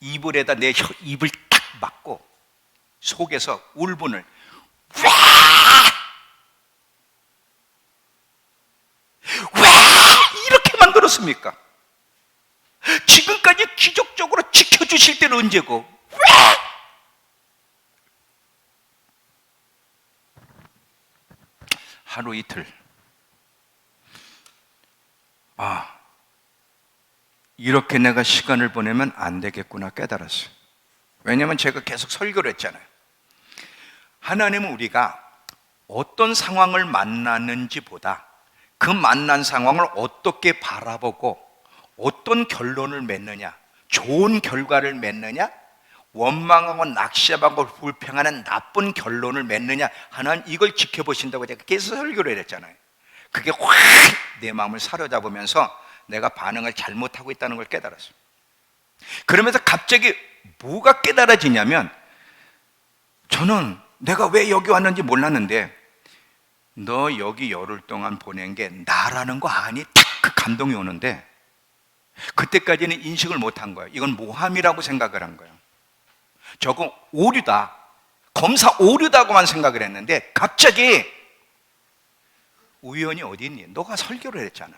A: 이불에다 내 입을 딱 막고 속에서 울분을 왜 이렇게 만들었습니까? 지금까지 기적적으로 지켜주실 때는 언제고? 왜? 하루 이틀, 이렇게 내가 시간을 보내면 안 되겠구나 깨달았어요. 왜냐하면 제가 계속 설교를 했잖아요. 하나님은 우리가 어떤 상황을 만나는지 보다 그 만난 상황을 어떻게 바라보고 어떤 결론을 맺느냐, 좋은 결과를 맺느냐, 원망하고 낙심하고 불평하는 나쁜 결론을 맺느냐, 하나님 이걸 지켜보신다고 제가 계속 설교를 했잖아요. 그게 확 내 마음을 사로잡으면서 내가 반응을 잘못하고 있다는 걸 깨달았어요. 그러면서 갑자기 뭐가 깨달아지냐면, 저는 내가 왜 여기 왔는지 몰랐는데 너 여기 열흘 동안 보낸 게 나라는 거 아니? 탁 그 감동이 오는데, 그때까지는 인식을 못한 거예요. 이건 모함이라고 생각을 한 거예요. 저거 오류다, 검사 오류다고만 생각을 했는데 갑자기 우연이 어디 있니? 너가 설교를 했잖아.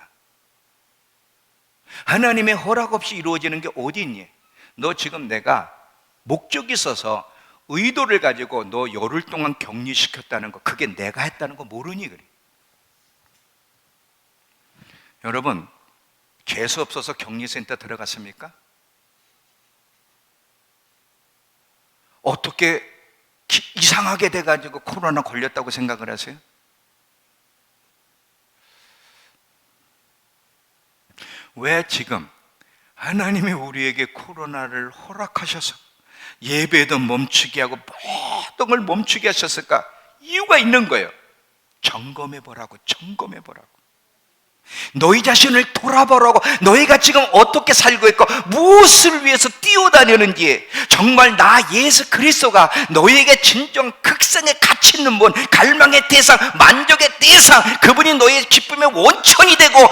A: 하나님의 허락 없이 이루어지는 게 어디 있니? 너 지금 내가 목적이 있어서 의도를 가지고 너 열흘 동안 격리시켰다는 거, 그게 내가 했다는 거 모르니 그래. 여러분, 재수 없어서 격리센터 들어갔습니까? 어떻게 이상하게 돼가지고 코로나 걸렸다고 생각을 하세요? 왜 지금 하나님이 우리에게 코로나를 허락하셔서 예배도 멈추게 하고 모든 걸 멈추게 하셨을까? 이유가 있는 거예요. 점검해 보라고, 점검해 보라고. 너희 자신을 돌아보라고. 너희가 지금 어떻게 살고 있고 무엇을 위해서 뛰어다니는지, 정말 나 예수 그리스도가 너희에게 진정 극성의 가치 있는 분, 갈망의 대상, 만족의 대상, 그분이 너희의 기쁨의 원천이 되고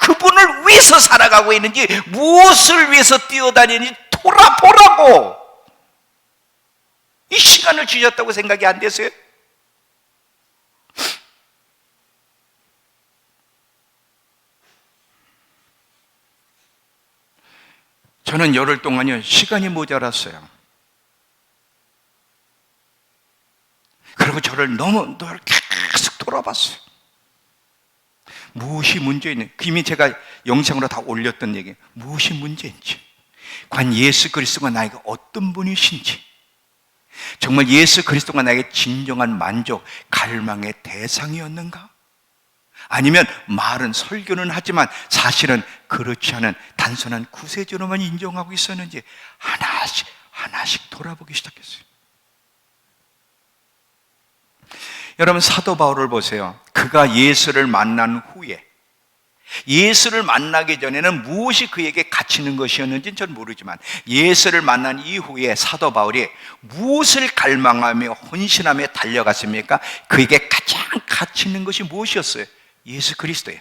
A: 그분을 위해서 살아가고 있는지, 무엇을 위해서 뛰어다니는지 돌아보라고. 이 시간을 주셨다고 생각이 안 되세요? 저는 열흘 동안요, 시간이 모자랐어요. 그리고 저를 계속 돌아봤어요. 무엇이 문제인지, 이미 제가 영상으로 다 올렸던 얘기, 무엇이 문제인지, 과연 예수 그리스도가 나에게 어떤 분이신지, 정말 예수 그리스도가 나에게 진정한 만족, 갈망의 대상이었는가? 아니면 말은, 설교는 하지만 사실은 그렇지 않은 단순한 구세주로만 인정하고 있었는지 하나씩 돌아보기 시작했어요. 여러분, 사도 바울을 보세요. 그가 예수를 만난 후에, 예수를 만나기 전에는 무엇이 그에게 가치 있는 것이었는지는 전 모르지만, 예수를 만난 이후에 사도 바울이 무엇을 갈망하며 헌신하며 달려갔습니까? 그에게 가장 가치 있는 것이 무엇이었어요? 예수 그리스도예요.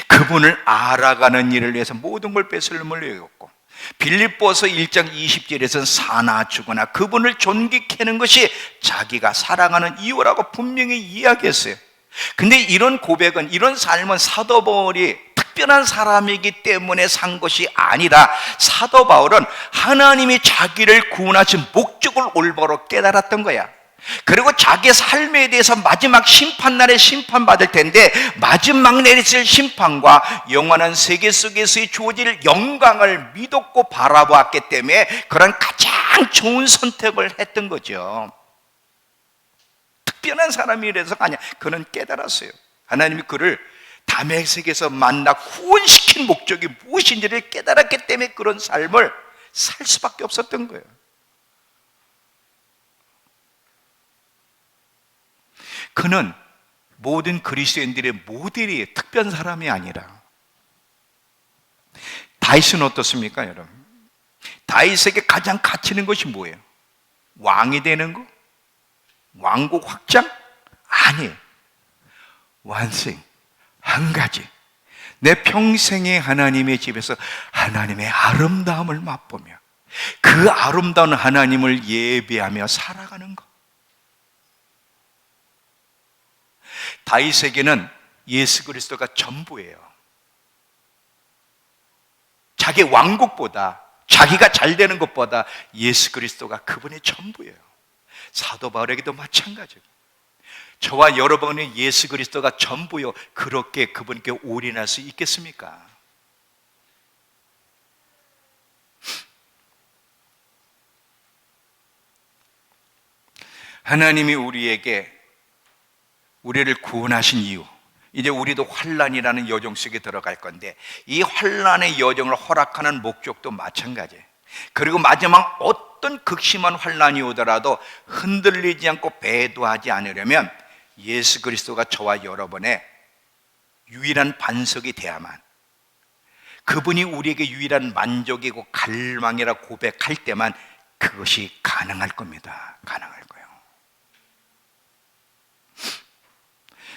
A: 그분을 알아가는 일을 위해서 모든 걸 뺏으려고 여겼고, 빌립보서 1장 20절에서는 사나 죽거나 그분을 존귀케 하는 것이 자기가 사랑하는 이유라고 분명히 이야기했어요. 근데 이런 고백은, 이런 삶은 사도 바울이 특별한 사람이기 때문에 산 것이 아니라, 사도 바울은 하나님이 자기를 구원하신 목적을 올바로 깨달았던 거야. 그리고 자기의 삶에 대해서 마지막 심판날에 심판받을 텐데, 마지막 내리실 심판과 영원한 세계 속에서의 주어질 영광을 믿었고 바라보았기 때문에 그런 가장 좋은 선택을 했던 거죠. 특별한 사람이라서가 아니야. 그는 깨달았어요. 하나님이 그를 다메섹에서 만나 구원시킨 목적이 무엇인지를 깨달았기 때문에 그런 삶을 살 수밖에 없었던 거예요. 그는 모든 그리스도인들의 모델이에요. 특별한 사람이 아니라. 다윗은 어떻습니까, 여러분? 다윗에게 가장 가치 있는 것이 뭐예요? 왕이 되는 거? 왕국 확장? 아니에요. 완성, 한 가지. 내 평생에 하나님의 집에서 하나님의 아름다움을 맛보며 그 아름다운 하나님을 예배하며 살아가는 것. 다윗에게는 예수 그리스도가 전부예요. 자기 왕국보다, 자기가 잘 되는 것보다 예수 그리스도가 그분의 전부예요. 사도 바울에게도 마찬가지고, 저와 여러분의 예수 그리스도가 전부요, 그렇게 그분께 올인할 수 있겠습니까? 하나님이 우리를 구원하신 이유, 이제 우리도 환난이라는 여정 속에 들어갈 건데, 이 환난의 여정을 허락하는 목적도 마찬가지예요. 그리고 마지막 어떤 극심한 환난이 오더라도 흔들리지 않고 배도하지 않으려면 예수 그리스도가 저와 여러분의 유일한 반석이 돼야만, 그분이 우리에게 유일한 만족이고 갈망이라 고백할 때만 그것이 가능할 겁니다. 가능할 거예요.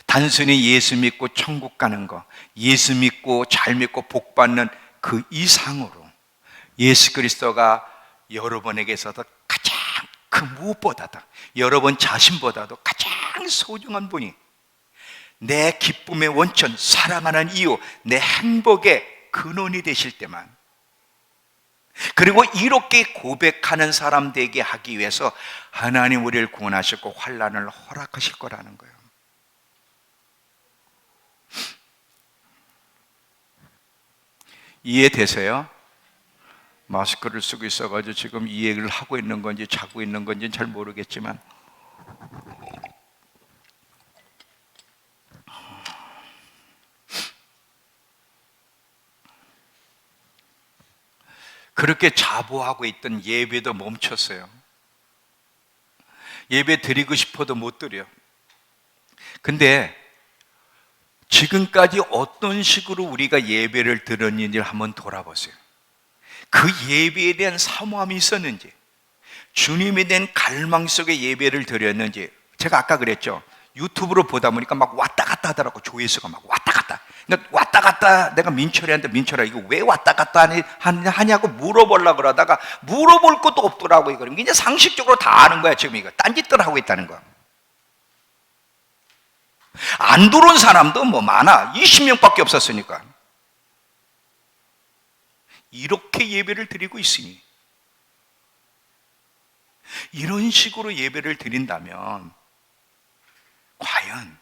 A: 단순히 예수 믿고 천국 가는 거, 예수 믿고 잘 믿고 복 받는 그 이상으로 예수 그리스도가 여러분에게서도 가장 그 무엇보다도, 여러분 자신보다도 가장 소중한 분이, 내 기쁨의 원천, 사랑하는 이유, 내 행복의 근원이 되실 때만, 그리고 이렇게 고백하는 사람 되게 하기 위해서 하나님 우리를 구원하셨고 환난을 허락하실 거라는 거예요. 이해되세요? 마스크를 쓰고 있어가지고 지금 이 얘기를 하고 있는 건지 자고 있는 건지는 잘 모르겠지만, 그렇게 자부하고 있던 예배도 멈췄어요. 예배 드리고 싶어도 못 드려. 근데 지금까지 어떤 식으로 우리가 예배를 드렸는지 한번 돌아보세요. 그 예배에 대한 사모함이 있었는지, 주님에 대한 갈망 속에 예배를 드렸는지. 제가 아까 그랬죠, 유튜브로 보다 보니까 막 왔다 갔다 하더라고. 조회수가 막 왔다 갔다. 그러니까 왔다 갔다, 내가 민철이한테, 민철아 이거 왜 왔다 갔다 하냐고 물어보려고 그러다가 물어볼 것도 없더라고. 이거 이제 상식적으로 다 아는 거야. 지금 이거 딴짓들 하고 있다는 거야. 안 들어온 사람도 뭐 많아. 20명밖에 없었으니까. 이렇게 예배를 드리고 있으니, 이런 식으로 예배를 드린다면 과연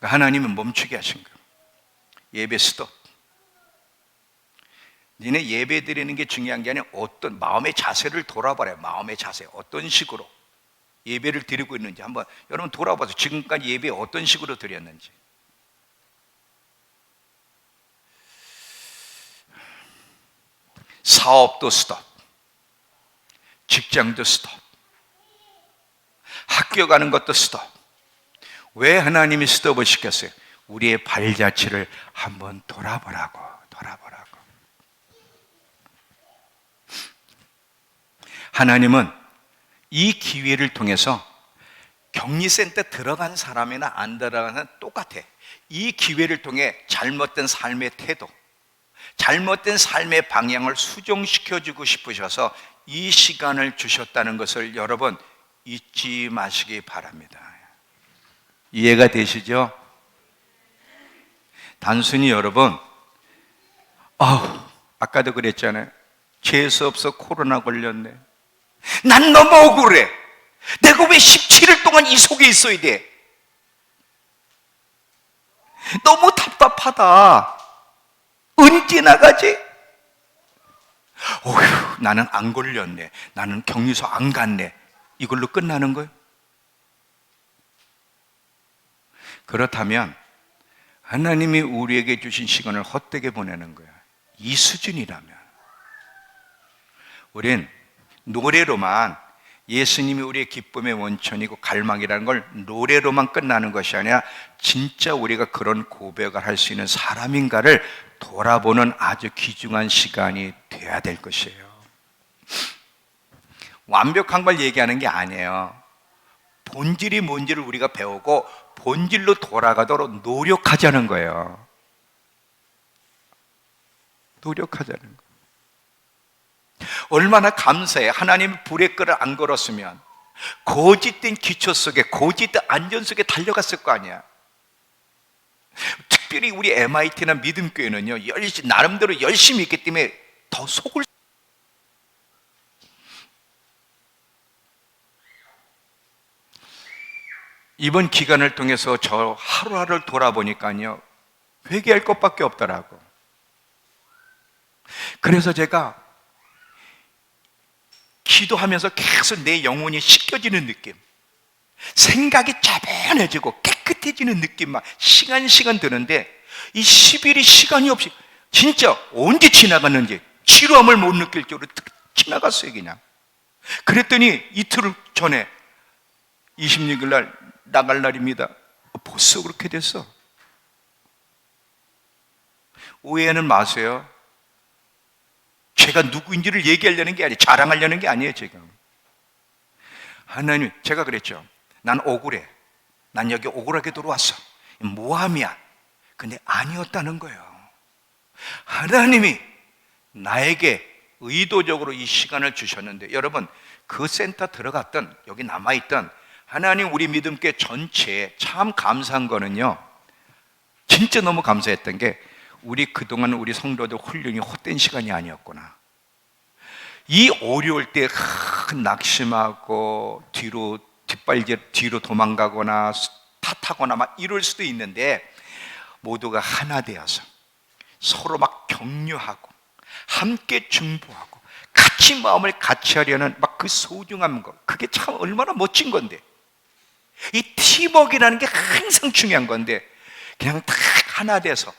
A: 하나님은 멈추게 하신 거예요. 예배 스톱. 니네 예배 드리는 게 중요한 게 아니라 어떤 마음의 자세를 돌아봐라. 마음의 자세, 어떤 식으로 예배를 드리고 있는지 한번 여러분 돌아봐서 지금까지 예배 어떤 식으로 드렸는지. 사업도 스톱, 직장도 스톱, 학교 가는 것도 스톱. 왜 하나님이 스톱을 시켰어요? 우리의 발자취를 한번 돌아보라고. 하나님은 이 기회를 통해서 격리센터 들어간 사람이나 안 들어가는 똑같아. 이 기회를 통해 잘못된 삶의 태도, 잘못된 삶의 방향을 수정시켜주고 싶으셔서 이 시간을 주셨다는 것을 여러분 잊지 마시기 바랍니다. 이해가 되시죠? 단순히 여러분, 아까도 그랬잖아요. 재수 없어 코로나 걸렸네. 난 너무 억울해. 내가 왜 17일 동안 이 속에 있어야 돼? 너무 답답하다. 언제 나가지? 어휴, 나는 안 걸렸네. 나는 격리소 안 갔네. 이걸로 끝나는 거예요? 그렇다면 하나님이 우리에게 주신 시간을 헛되게 보내는 거야. 이 수준이라면 우린 노래로만, 예수님이 우리의 기쁨의 원천이고 갈망이라는 걸 노래로만 끝나는 것이 아니라 진짜 우리가 그런 고백을 할 수 있는 사람인가를 돌아보는 아주 귀중한 시간이 돼야 될 것이에요. 완벽한 걸 얘기하는 게 아니에요. 본질이 뭔지를 우리가 배우고 본질로 돌아가도록 노력하자는 거예요. 노력하자는 거예요. 얼마나 감사해. 하나님이 불의 끈을 안 걸었으면 거짓된 기초 속에, 거짓된 안전 속에 달려갔을 거 아니야. 특별히 우리 MIT나 믿음교회는요, 나름대로 열심히 있기 때문에 더 속을 이번 기간을 통해서 저 하루하루를 돌아보니까요, 회개할 것밖에 없더라고. 그래서 제가 기도하면서 계속 내 영혼이 씻겨지는 느낌, 생각이 차분해지고 깨끗해지는 느낌만 시간 드는데, 이 10일이 시간이 없이 진짜 언제 지나갔는지 지루함을 못 느낄 정도로 지나갔어요. 그냥 그랬더니 이틀 전에 26일 날 나갈 날입니다. 벌써 그렇게 됐어. 오해는 마세요. 제가 누구인지를 얘기하려는 게 아니에요. 자랑하려는 게 아니에요. 지금 하나님, 제가 그랬죠. 난 억울해. 난 여기 억울하게 들어왔어. 모함이야. 근데 아니었다는 거예요. 하나님이 나에게 의도적으로 이 시간을 주셨는데, 여러분, 그 센터 들어갔던 여기 남아있던 하나님, 우리 믿음교회 전체에 참 감사한 거는요, 진짜 너무 감사했던 게, 우리 그동안 우리 성도들 훈련이 헛된 시간이 아니었구나. 이 어려울 때 낙심하고 뒤로 도망가거나 탓하거나 막 이럴 수도 있는데, 모두가 하나 되어서 서로 막 격려하고 함께 중보하고 같이 마음을 같이 하려는 막 그 소중한 거, 그게 참 얼마나 멋진 건데, 이 팀워크라는 게 항상 중요한 건데, 그냥 다 하나 돼서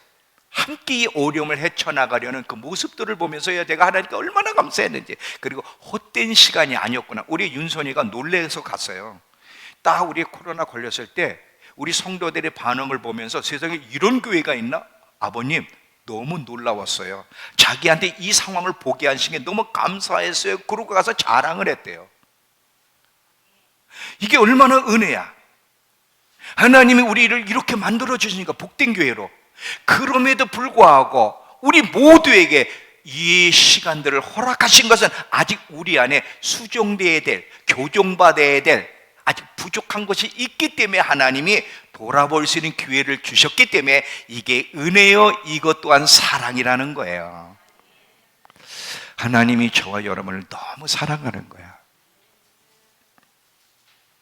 A: 함께 이 어려움을 헤쳐나가려는 그 모습들을 보면서야 제가 하나님께 얼마나 감사했는지, 그리고 헛된 시간이 아니었구나. 우리 윤선이가 놀래서 갔어요. 딱 우리 코로나 걸렸을 때 우리 성도들의 반응을 보면서, 세상에 이런 교회가 있나? 아버님, 너무 놀라웠어요. 자기한테 이 상황을 보게 하신 게 너무 감사했어요. 그러고 가서 자랑을 했대요. 이게 얼마나 은혜야. 하나님이 우리를 이렇게 만들어 주시니까 복된 교회로. 그럼에도 불구하고 우리 모두에게 이 시간들을 허락하신 것은 아직 우리 안에 수정되어야 될, 교정받아야 될 아직 부족한 것이 있기 때문에 하나님이 돌아볼 수 있는 기회를 주셨기 때문에 이게 은혜요, 이것 또한 사랑이라는 거예요. 하나님이 저와 여러분을 너무 사랑하는 거야.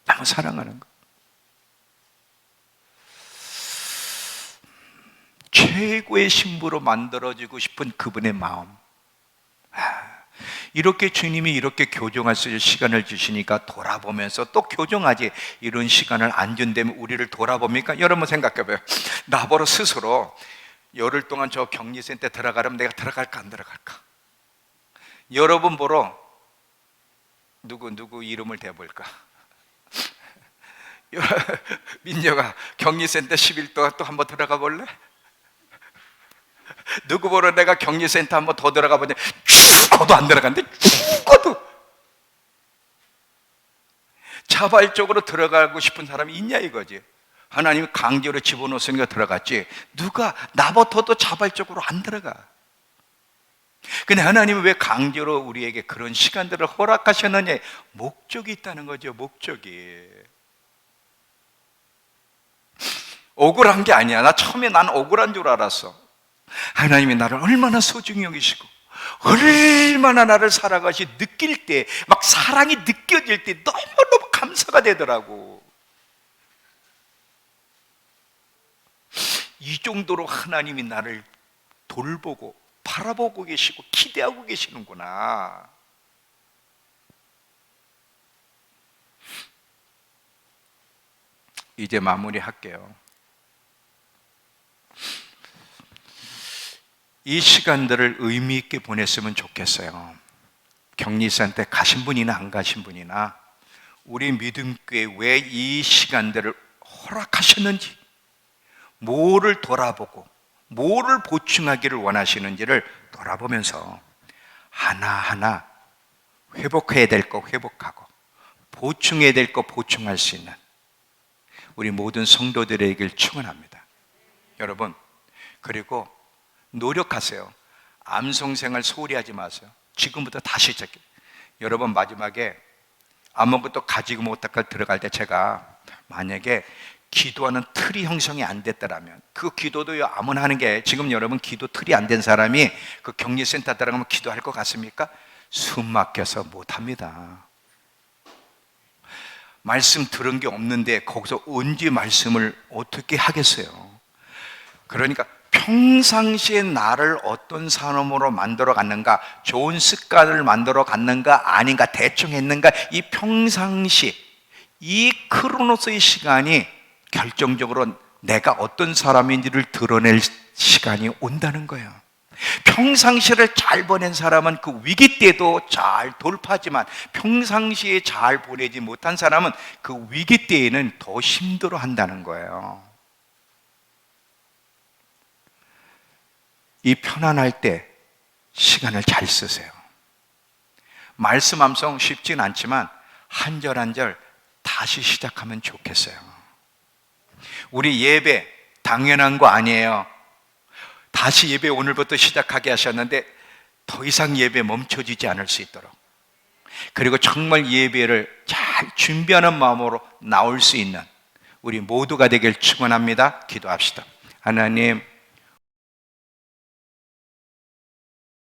A: 너무 사랑하는 거. 최고의 신부로 만들어지고 싶은 그분의 마음. 이렇게 주님이 이렇게 교정할 수 있는 시간을 주시니까 돌아보면서 또 교정하지. 이런 시간을 안 준다면 우리를 돌아봅니까? 여러분 생각해봐요. 나보러 스스로 열흘 동안 저 격리센터 들어가려면 내가 들어갈까 안 들어갈까? 여러분 보러 누구 이름을 대볼까? 민혁아, 격리센터 10일 동안 또 한번 들어가 볼래? 누구 보러 내가 격리센터 한번 더 들어가 보니 죽어도 안 들어간대. 죽어도. 자발적으로 들어가고 싶은 사람이 있냐 이거지. 하나님이 강제로 집어넣으니까 들어갔지, 누가 나부터도 자발적으로 안 들어가. 근데 하나님은 왜 강제로 우리에게 그런 시간들을 허락하셨느냐? 목적이 있다는 거죠. 목적이. 억울한 게 아니야. 처음에 난 억울한 줄 알았어. 하나님이 나를 얼마나 소중히 여기시고 얼마나 나를 살아가시 느낄 때, 막 사랑이 느껴질 때 너무너무 감사가 되더라고. 이 정도로 하나님이 나를 돌보고 바라보고 계시고 기대하고 계시는구나. 이제 마무리할게요. 이 시간들을 의미 있게 보냈으면 좋겠어요. 격리센터 가신 분이나 안 가신 분이나 우리 믿음교회 왜 이 시간들을 허락하셨는지, 뭐를 돌아보고 뭐를 보충하기를 원하시는지를 돌아보면서 하나하나 회복해야 될 거 회복하고 보충해야 될 거 보충할 수 있는 우리 모든 성도들에게 축원합니다. 여러분, 그리고 노력하세요. 암송생활 소홀히 하지 마세요. 지금부터 다시 시작해요. 여러분, 마지막에 아무것도 가지고 못할 들어갈 때 제가 만약에 기도하는 틀이 형성이 안 됐더라면, 그 기도도 아무나 하는 게, 지금 여러분 기도 틀이 안 된 사람이 그 격리센터 들어가면 기도할 것 같습니까? 숨 막혀서 못합니다. 말씀 들은 게 없는데 거기서 언제 말씀을 어떻게 하겠어요? 그러니까 평상시에 나를 어떤 사람으로 만들어 갔는가, 좋은 습관을 만들어 갔는가 아닌가, 대충 했는가, 이 평상시, 이 크로노스의 시간이 결정적으로 내가 어떤 사람인지를 드러낼 시간이 온다는 거예요. 평상시를 잘 보낸 사람은 그 위기 때도 잘 돌파하지만, 평상시에 잘 보내지 못한 사람은 그 위기 때에는 더 힘들어 한다는 거예요. 이 편안할 때 시간을 잘 쓰세요. 말씀 암송 쉽진 않지만 한 절 한 절 다시 시작하면 좋겠어요. 우리 예배 당연한 거 아니에요. 다시 예배 오늘부터 시작하게 하셨는데 더 이상 예배 멈춰지지 않을 수 있도록, 그리고 정말 예배를 잘 준비하는 마음으로 나올 수 있는 우리 모두가 되길 축원합니다. 기도합시다. 하나님,